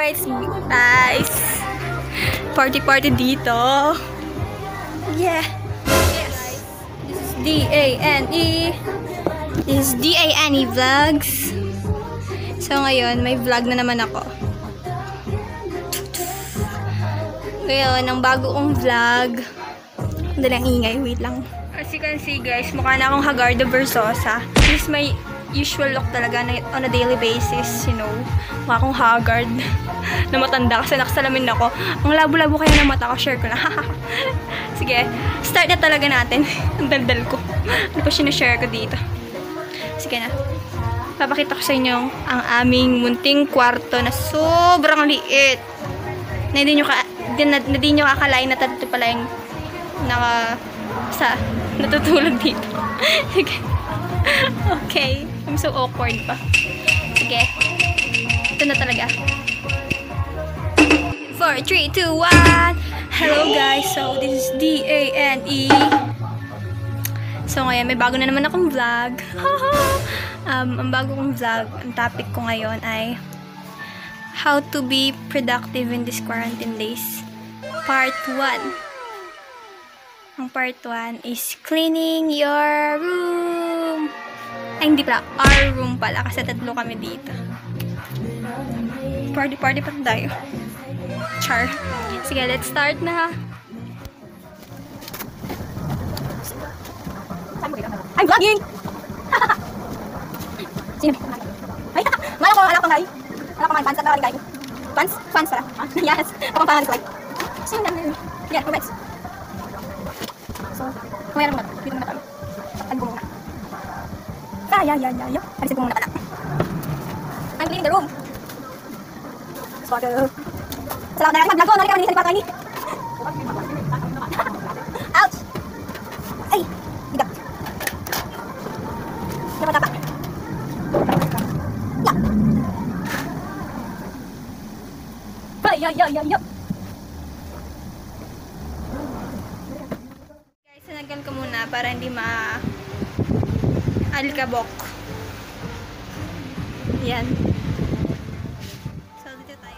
Alright guys, party dito. Yeah. Yes. This is D.A.N.E. This is D.A.N.E vlogs. So ngayon, may vlog na naman ako. Ngayon, ang bago kong vlog. Hindi lang ingay, wait lang. As you can see guys, mukha na akong Hagarda Versosa. This is my usual look talaga on a daily basis, you know. Mukha akong haggard na matanda kasi nakasalamin ako. Ang labo-labo kaya ng mata ko, share ko na. Sige, start na talaga natin. Ang daldal ko. Ano pa sinashare ko dito? Sige na. Papakita ko sa inyo ang aming munting kwarto na sobrang liit. Na hindi nyo akalain na tato pala yung natutulog dito. Okay. I'm so awkward pa. Sige. Ito na talaga. 4, 3, 2, 1. Hello guys. So, this is D.A.N.E. So, ngayon, may bago na naman akong vlog. Ang bago kong vlog, ang topic ko ngayon ay how to be productive in this quarantine days. Part 1. Ang part 1 is cleaning your room. Ay, hindi pala. Our room pala. Kasi tatlo kami dito. Party pa tayo. Char. Sige, let's start na. I'm vlogging! Sino? Ay, wala ko nai. Wala ko man pants. At nakaligay ko. Pants? Pants pala. Yes. Kapang pangalit ko like. Sino naman? Yeah, comments. So, kumayara muna. Dito muna tayo. Tagbo muna. Yeah. Alisin ko muna pala. I'm cleaning the room. Swagger. Salamat na natin mag-vlog ko. Nalika kami sa lipat kayo ni. Ouch! Ay! Higap. Dapat tapa. Yeah. Guys, sanagyan ko muna para hindi alikabok. Yan. So, dito tayo.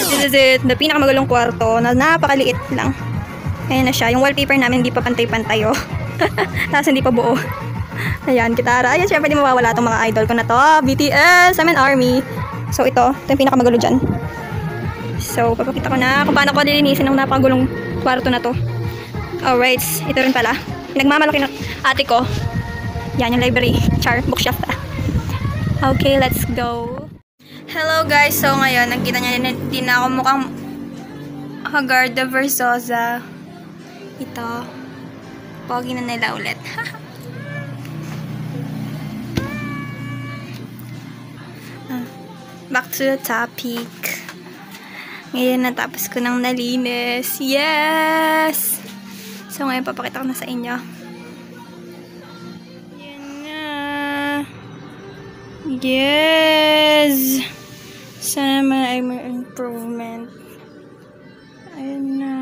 This is it. The pinakamagulong kwarto na napakaliit lang. Ayan na siya. Yung wallpaper namin hindi pa pantay-pantay oh. Tapos hindi pa buo. Ayan, gitara. Ayan, syempre di mawawala itong mga idol ko na to. BTS, ARMY. So ito yung pinakamagulo dyan. So papakita ko na kung paano ko lilinisin ng napakagulong kwarto na to. Alright, ito rin pala. Pinagmamalaki ng ate ko. Yan yung library. Char, bookshelf pala. Okay, let's go. Hello guys, so ngayon, nakita niya din ako mukhang Hagarda Versosa. Ito. Pogi na nila ulit. Back to the topic. Ngayon, natapos ko nang nalinis. Yes! So, ngayon, papakita ko na sa inyo. Yan na. Yes! Sana naman ay may improvement. Ayan na.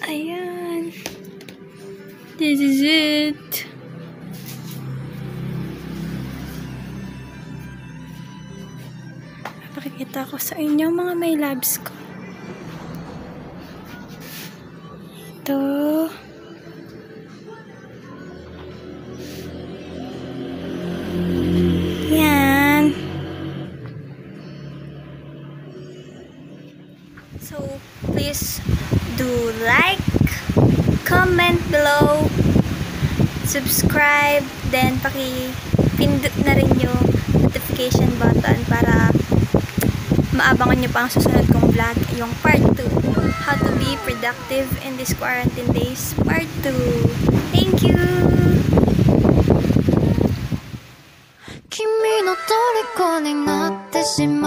Ayan. This is it. Pakikita ko sa inyo mga my loves ko. Ito. Yan. So, please do like, comment below, subscribe, then paki-pindot na rin yung notification button para maabangan nyo pa ang susunod kong vlog, yung part 2. How to be productive in this quarantine days, part 2. Thank you! 君の虜になってしまう